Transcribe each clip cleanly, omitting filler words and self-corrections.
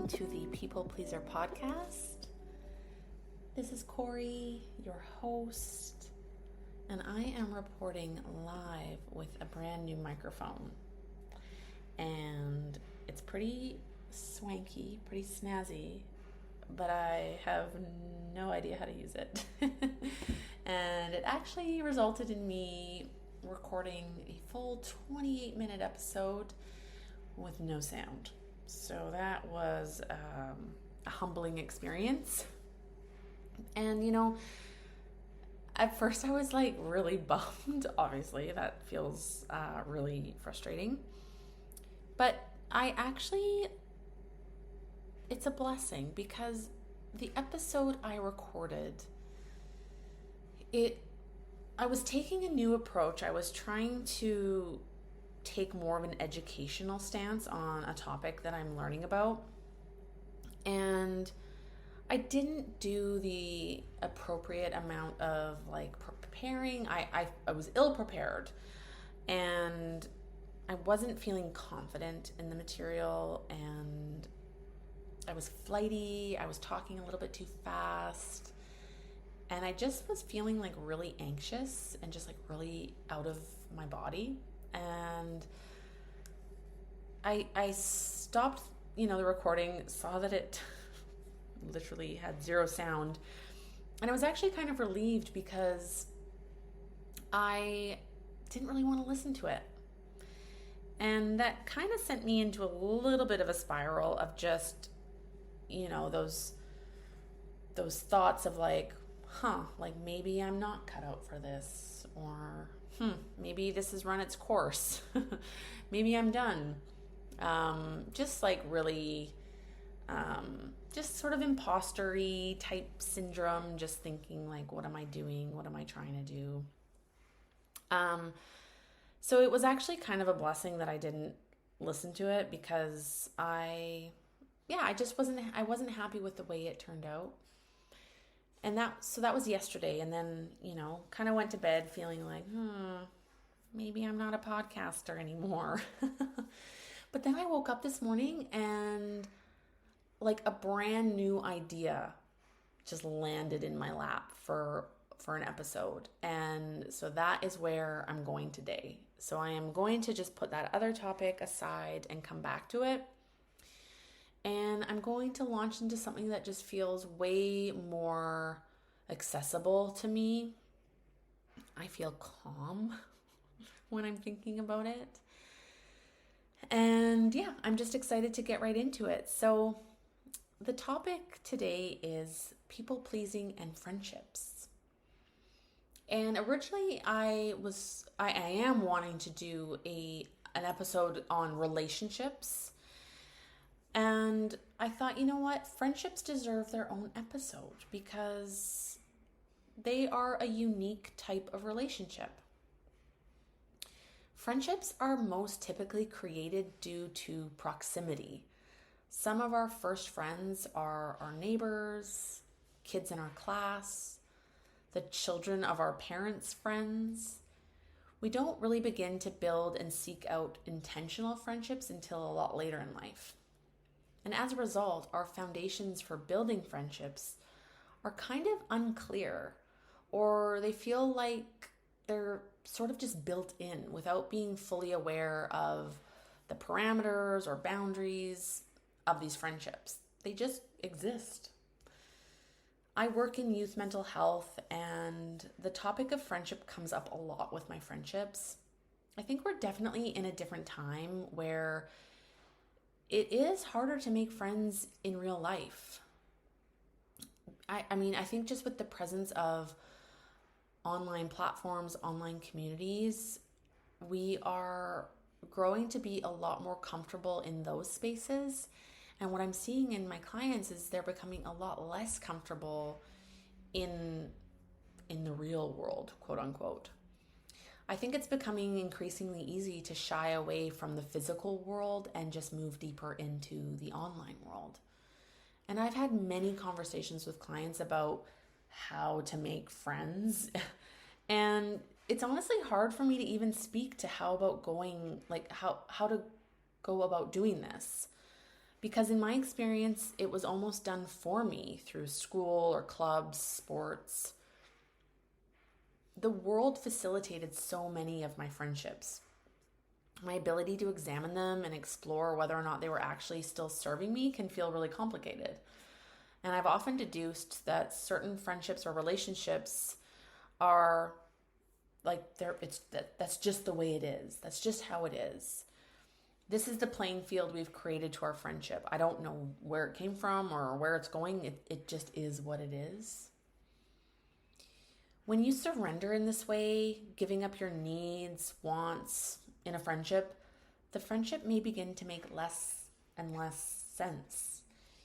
to the People Pleaser podcast. This is Corie, your host, and I am reporting live with a brand new microphone. And it's pretty swanky, pretty snazzy, but I have no idea how to use it. And it actually resulted in me recording a full 28-minute episode with no sound. So that was a humbling experience. And at first I was like really bummed. Obviously, that feels really frustrating. But it's a blessing because the episode I recorded, I was taking a new approach. I was trying to take more of an educational stance on a topic that I'm learning about. And I didn't do the appropriate amount of preparing. I was ill prepared and I wasn't feeling confident in the material, and I was flighty. I was talking a little bit too fast, and I just was feeling really anxious and just really out of my body. And I stopped, the recording, saw that it literally had zero sound. And I was actually kind of relieved because I didn't really want to listen to it. And that kind of sent me into a little bit of a spiral of just, those thoughts of maybe I'm not cut out for this, or maybe this has run its course. Maybe I'm done. Just really, just sort of imposter-y type syndrome, just thinking what am I doing? What am I trying to do? So it was actually kind of a blessing that I didn't listen to it, because I wasn't happy with the way it turned out. And that was yesterday. And then, kind of went to bed feeling maybe I'm not a podcaster anymore. But then I woke up this morning and a brand new idea just landed in my lap for an episode. And so that is where I'm going today. So I am going to just put that other topic aside and come back to it. And I'm going to launch into something that just feels way more accessible to me. I feel calm when I'm thinking about it. And yeah, I'm just excited to get right into it. So the topic today is people pleasing and friendships. And originally I am wanting to do an episode on relationships. And I thought, friendships deserve their own episode because they are a unique type of relationship. Friendships are most typically created due to proximity. Some of our first friends are our neighbors, kids in our class, the children of our parents' friends. We don't really begin to build and seek out intentional friendships until a lot later in life. And as a result, our foundations for building friendships are kind of unclear, or they feel like they're sort of just built in without being fully aware of the parameters or boundaries of these friendships. They just exist. I work in youth mental health, and the topic of friendship comes up a lot with my friendships. I think we're definitely in a different time where it is harder to make friends in real life. I think just with the presence of online platforms, online communities, we are growing to be a lot more comfortable in those spaces. And what I'm seeing in my clients is they're becoming a lot less comfortable in the real world, quote unquote. I think it's becoming increasingly easy to shy away from the physical world and just move deeper into the online world. And I've had many conversations with clients about how to make friends. And it's honestly hard for me to even speak to how to go about doing this. Because in my experience, it was almost done for me through school or clubs, sports. The world facilitated so many of my friendships. My ability to examine them and explore whether or not they were actually still serving me can feel really complicated. And I've often deduced that certain friendships or relationships are like that's just the way it is. That's just how it is. This is the playing field we've created to our friendship. I don't know where it came from or where it's going. It just is what it is. When you surrender in this way, giving up your needs, wants in a friendship, the friendship may begin to make less and less sense.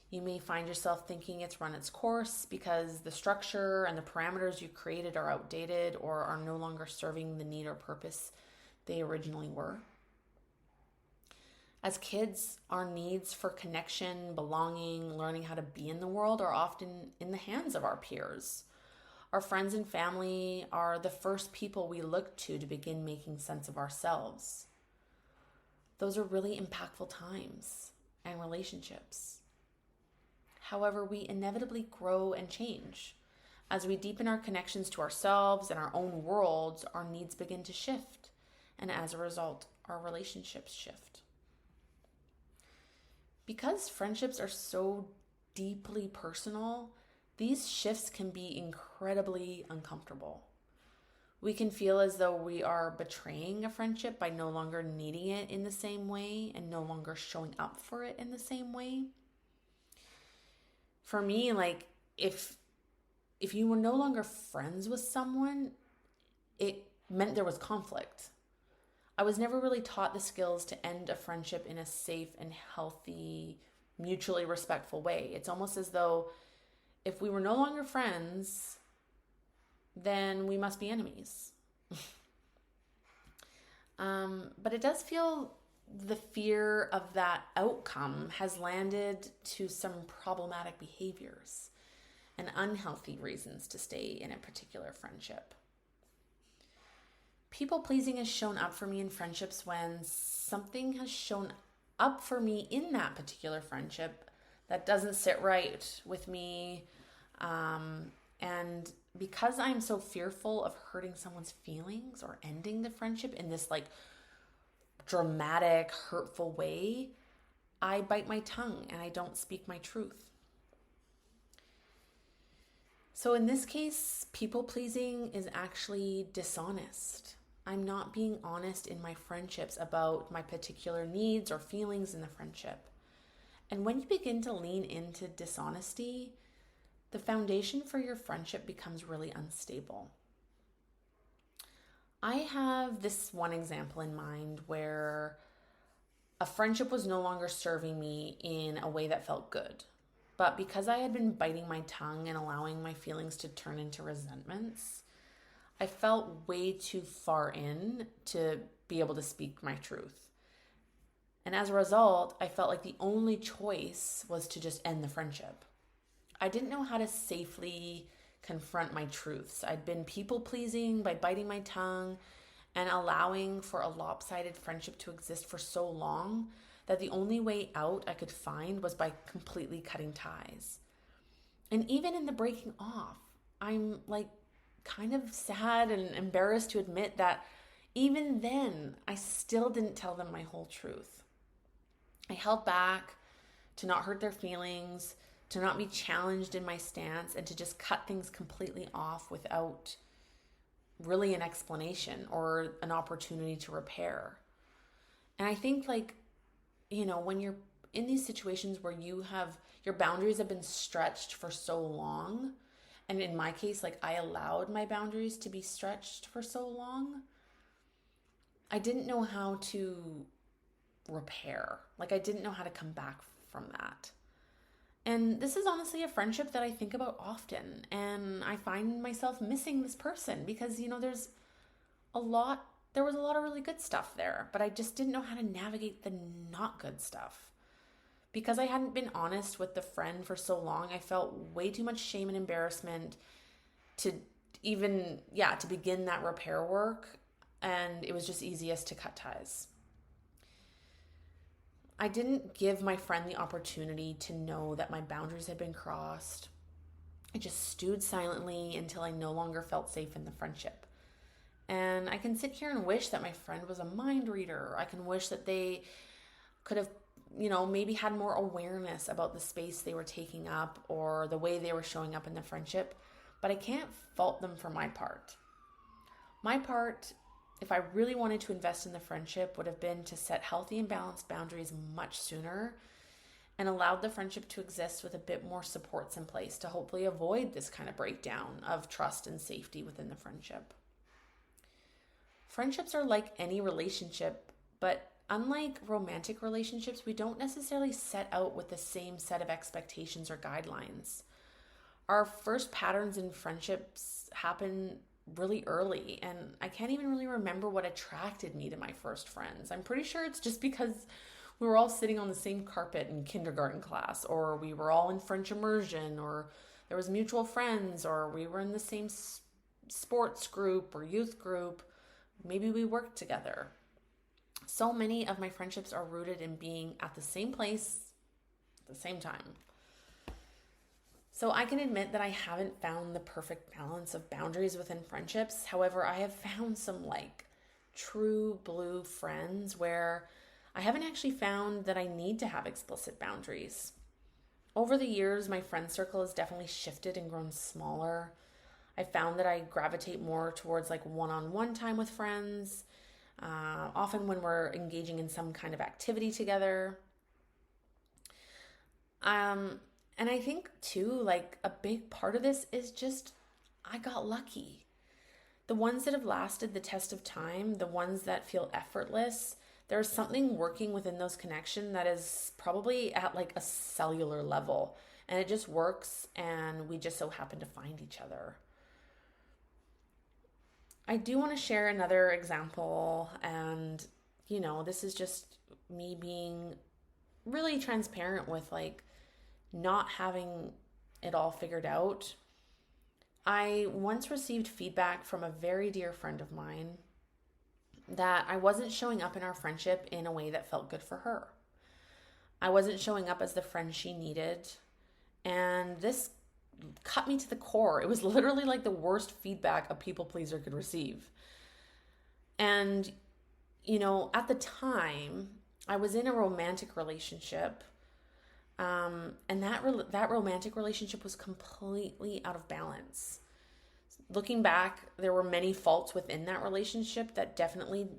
You may find yourself thinking it's run its course because the structure and the parameters you created are outdated or are no longer serving the need or purpose they originally were. As kids, our needs for connection, belonging, learning how to be in the world are often in the hands of our peers. Our friends and family are the first people we look to begin making sense of ourselves. Those are really impactful times and relationships. However, we inevitably grow and change. As we deepen our connections to ourselves and our own worlds, our needs begin to shift, and as a result, our relationships shift. Because friendships are so deeply personal, these shifts can be incredibly uncomfortable. We can feel as though we are betraying a friendship by no longer needing it in the same way and no longer showing up for it in the same way. For me, like if you were no longer friends with someone, it meant there was conflict. I was never really taught the skills to end a friendship in a safe and healthy, mutually respectful way. It's almost as though if we were no longer friends, then we must be enemies. But it does feel the fear of that outcome has landed to some problematic behaviors and unhealthy reasons to stay in a particular friendship. People pleasing has shown up for me in friendships when something has shown up for me in that particular friendship that doesn't sit right with me. And because I'm so fearful of hurting someone's feelings or ending the friendship in this like dramatic, hurtful way, I bite my tongue and I don't speak my truth. So in this case, people pleasing is actually dishonest. I'm not being honest in my friendships about my particular needs or feelings in the friendship. And when you begin to lean into dishonesty, the foundation for your friendship becomes really unstable. I have this one example in mind where a friendship was no longer serving me in a way that felt good. But because I had been biting my tongue and allowing my feelings to turn into resentments, I felt way too far in to be able to speak my truth. And as a result, I felt like the only choice was to just end the friendship. I didn't know how to safely confront my truths. I'd been people-pleasing by biting my tongue and allowing for a lopsided friendship to exist for so long that the only way out I could find was by completely cutting ties. And even in the breaking off, I'm like kind of sad and embarrassed to admit that even then, I still didn't tell them my whole truth. I held back to not hurt their feelings, to not be challenged in my stance, and to just cut things completely off without really an explanation or an opportunity to repair. And I think when you're in these situations where your boundaries have been stretched for so long, and in my case, I allowed my boundaries to be stretched for so long, I didn't know how to repair. I didn't know how to come back from that. And this is honestly a friendship that I think about often, and I find myself missing this person because, there was a lot of really good stuff there, but I just didn't know how to navigate the not good stuff. Because I hadn't been honest with the friend for so long, I felt way too much shame and embarrassment to begin that repair work, and it was just easiest to cut ties. I didn't give my friend the opportunity to know that my boundaries had been crossed. I just stewed silently until I no longer felt safe in the friendship. And I can sit here and wish that my friend was a mind reader. I can wish that they could have, maybe had more awareness about the space they were taking up or the way they were showing up in the friendship. But I can't fault them for my part. My part, if I really wanted to invest in the friendship, would have been to set healthy and balanced boundaries much sooner and allowed the friendship to exist with a bit more supports in place to hopefully avoid this kind of breakdown of trust and safety within the friendship. Friendships are like any relationship, but unlike romantic relationships, we don't necessarily set out with the same set of expectations or guidelines. Our first patterns in friendships happen really early, and I can't even really remember what attracted me to my first friends. I'm pretty sure it's just because we were all sitting on the same carpet in kindergarten class, or we were all in French immersion, or there was mutual friends, or we were in the same sports group or youth group. Maybe we worked together. So many of my friendships are rooted in being at the same place at the same time. So I can admit that I haven't found the perfect balance of boundaries within friendships. However, I have found some true blue friends where I haven't actually found that I need to have explicit boundaries. Over the years, my friend circle has definitely shifted and grown smaller. I found that I gravitate more towards one-on-one time with friends, often when we're engaging in some kind of activity together. And I think too, a big part of this is just I got lucky. The ones that have lasted the test of time, the ones that feel effortless, there's something working within those connections that is probably at a cellular level, and it just works, and we just so happen to find each other. I do want to share another example, and this is just me being really transparent with not having it all figured out. I once received feedback from a very dear friend of mine that I wasn't showing up in our friendship in a way that felt good for her. I wasn't showing up as the friend she needed, and this cut me to the core. It was literally the worst feedback a people pleaser could receive. And, at the time, I was in a romantic relationship, and that romantic relationship was completely out of balance. Looking back, there were many faults within that relationship that definitely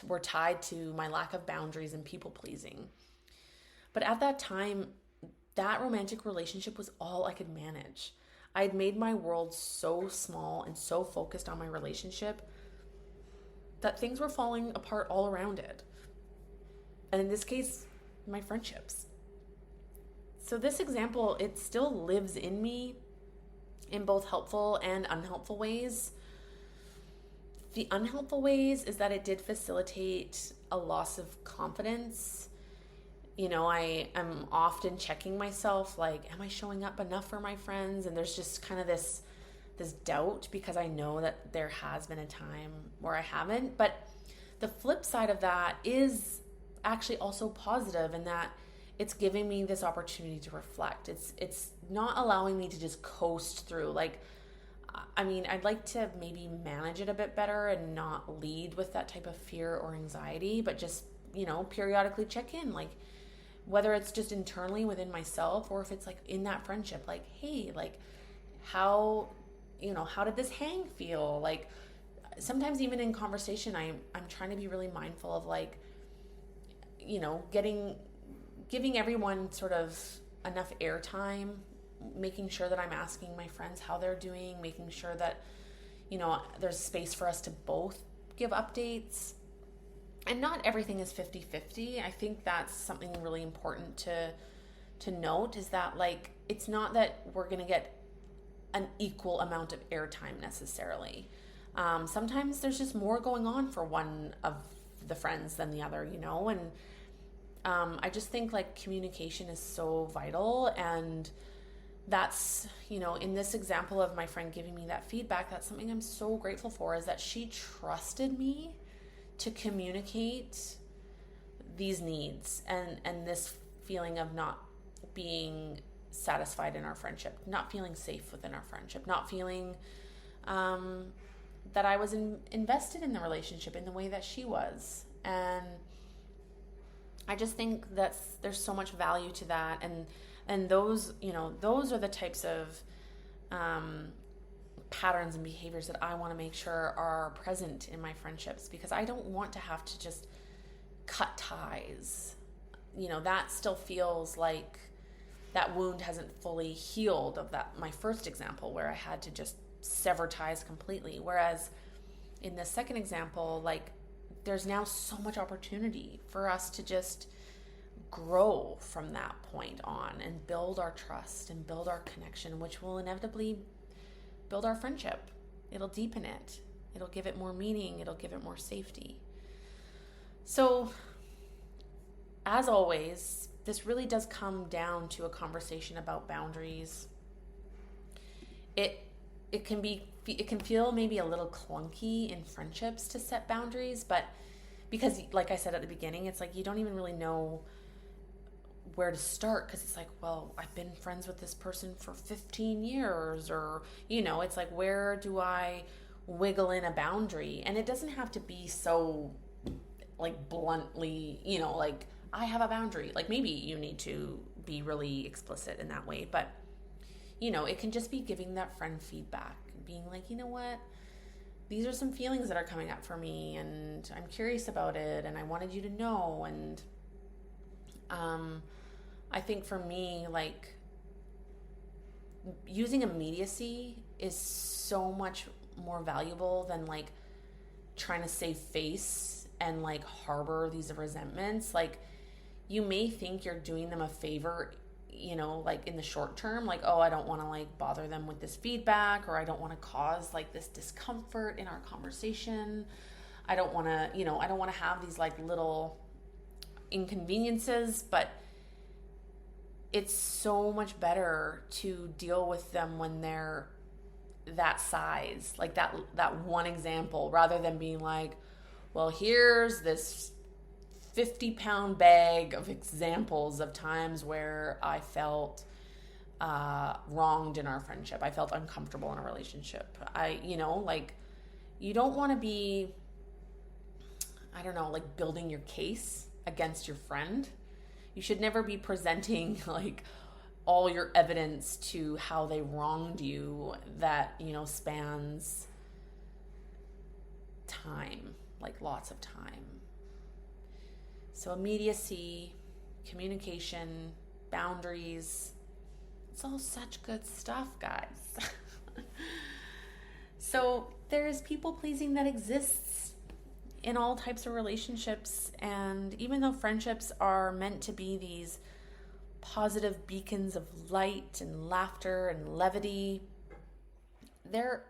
were tied to my lack of boundaries and people pleasing. But at that time, that romantic relationship was all I could manage. I had made my world so small and so focused on my relationship that things were falling apart all around it. And in this case, my friendships. So this example, it still lives in me in both helpful and unhelpful ways. The unhelpful ways is that it did facilitate a loss of confidence. I am often checking myself, am I showing up enough for my friends? And there's just kind of this doubt because I know that there has been a time where I haven't. But the flip side of that is actually also positive in that it's giving me this opportunity to reflect. It's not allowing me to just coast through. I'd like to maybe manage it a bit better and not lead with that type of fear or anxiety, but just, periodically check in, whether it's just internally within myself or if it's in that friendship, hey, how did this hang feel? Sometimes even in conversation, I'm trying to be really mindful of giving everyone sort of enough airtime, making sure that I'm asking my friends how they're doing, making sure that, there's space for us to both give updates. And not everything is 50-50. I think that's something really important to note is that it's not that we're going to get an equal amount of airtime necessarily. Sometimes there's just more going on for one of the friends than the other, and I just think communication is so vital. And that's, in this example of my friend giving me that feedback, that's something I'm so grateful for, is that she trusted me to communicate these needs and this feeling of not being satisfied in our friendship, not feeling safe within our friendship, not feeling that I was invested in the relationship in the way that she was. And I just think that there's so much value to that. And those, those are the types of patterns and behaviors that I want to make sure are present in my friendships, because I don't want to have to just cut ties. That still feels like that wound hasn't fully healed of that, my first example, where I had to just sever ties completely. Whereas in the second example, like, there's now so much opportunity for us to just grow from that point on and build our trust and build our connection, which will inevitably build our friendship. It'll deepen it. It'll give it more meaning. It'll give it more safety. So, as always, this really does come down to a conversation about boundaries. It can feel maybe a little clunky in friendships to set boundaries, but because, like I said at the beginning, it's like you don't even really know where to start, because it's like, well, I've been friends with this person for 15 years, or, it's like, where do I wiggle in a boundary? And it doesn't have to be so, like, bluntly, like, I have a boundary. Like, maybe you need to be really explicit in that way, but, it can just be giving that friend feedback, being like, you know what, these are some feelings that are coming up for me, and I'm curious about it, and I wanted you to know. And I think for me, like, using immediacy is so much more valuable than, like, trying to save face and, like, harbor these resentments. Like, you may think you're doing them a favor, like, in the short term, like, oh, I don't want to, like, bother them with this feedback, or I don't want to cause, like, this discomfort in our conversation. I don't want to have these, like, little inconveniences, but it's so much better to deal with them when they're that size, like that one example, rather than being like, well, here's this 50-pound bag of examples of times where I felt wronged in our friendship. I felt uncomfortable in a relationship. You don't want to be, like, building your case against your friend. You should never be presenting, like, all your evidence to how they wronged you that, spans time, like, lots of time. So immediacy, communication, boundaries, it's all such good stuff, guys. So there's people pleasing that exists in all types of relationships, and even though friendships are meant to be these positive beacons of light and laughter and levity, they're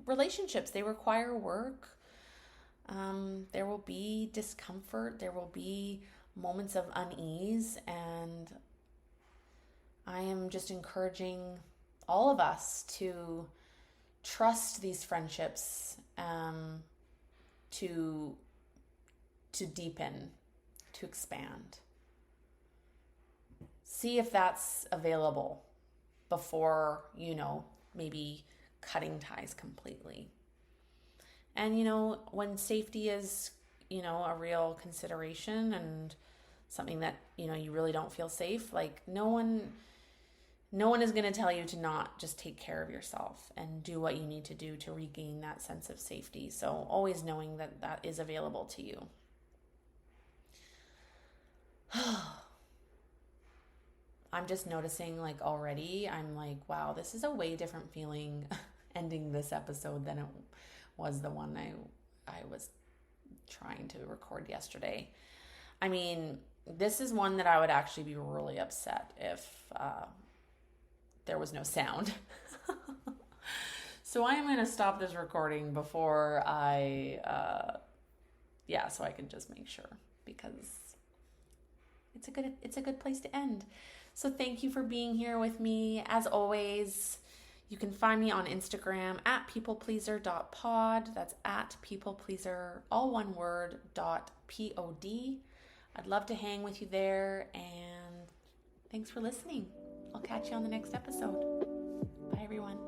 relationships. They require work. There will be discomfort. There will be moments of unease, and I am just encouraging all of us to trust these friendships, to deepen, to expand. See if that's available before, maybe cutting ties completely. And, when safety is, a real consideration and something that, you really don't feel safe, like, no one is going to tell you to not just take care of yourself and do what you need to do to regain that sense of safety. So always knowing that that is available to you. I'm just noticing, like, already, I'm like, wow, this is a way different feeling ending this episode than it was the one I was trying to record yesterday. I mean, this is one that I would actually be really upset if there was no sound. So I am going to stop this recording before so I can just make sure, because it's a good place to end. So thank you for being here with me. As always, you can find me on Instagram at peoplepleaser.pod. That's at peoplepleaser, all one word, .pod. I'd love to hang with you there, and thanks for listening. I'll catch you on the next episode. Bye, everyone.